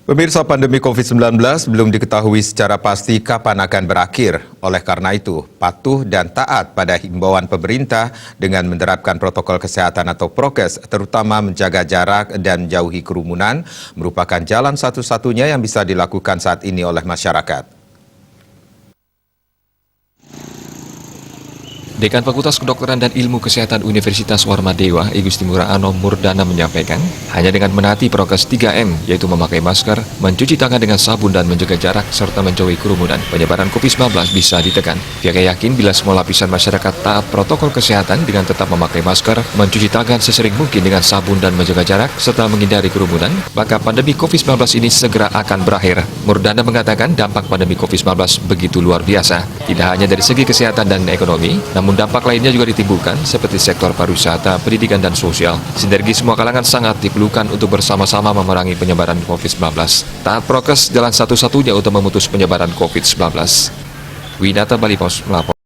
Pemirsa, pandemi COVID-19 belum diketahui secara pasti kapan akan berakhir. Oleh karena itu, patuh dan taat pada himbauan pemerintah dengan menerapkan protokol kesehatan atau prokes, terutama menjaga jarak dan jauhi kerumunan, merupakan jalan satu-satunya yang bisa dilakukan saat ini oleh masyarakat. Dekan Fakultas Kedokteran dan Ilmu Kesehatan Universitas Warmadewa, I Gusti Ngurah Anoh Murdana menyampaikan, hanya dengan menaati prokes 3M, yaitu memakai masker, mencuci tangan dengan sabun dan menjaga jarak, serta menjauhi kerumunan, penyebaran COVID-19 bisa ditekan. Pihaknya yakin bila semua lapisan masyarakat taat protokol kesehatan dengan tetap memakai masker, mencuci tangan sesering mungkin dengan sabun dan menjaga jarak, serta menghindari kerumunan, maka pandemi COVID-19 ini segera akan berakhir. Murdana mengatakan dampak pandemi COVID-19 begitu luar biasa, tidak hanya dari segi kesehatan dan ekonomi, namun dampak lainnya juga ditimbulkan seperti sektor pariwisata, pendidikan, dan sosial. Sinergi semua kalangan sangat diperlukan untuk bersama-sama memerangi penyebaran COVID-19. Taat prokes jalan satu-satunya untuk memutus penyebaran COVID-19. Winata Bali Pos melapor.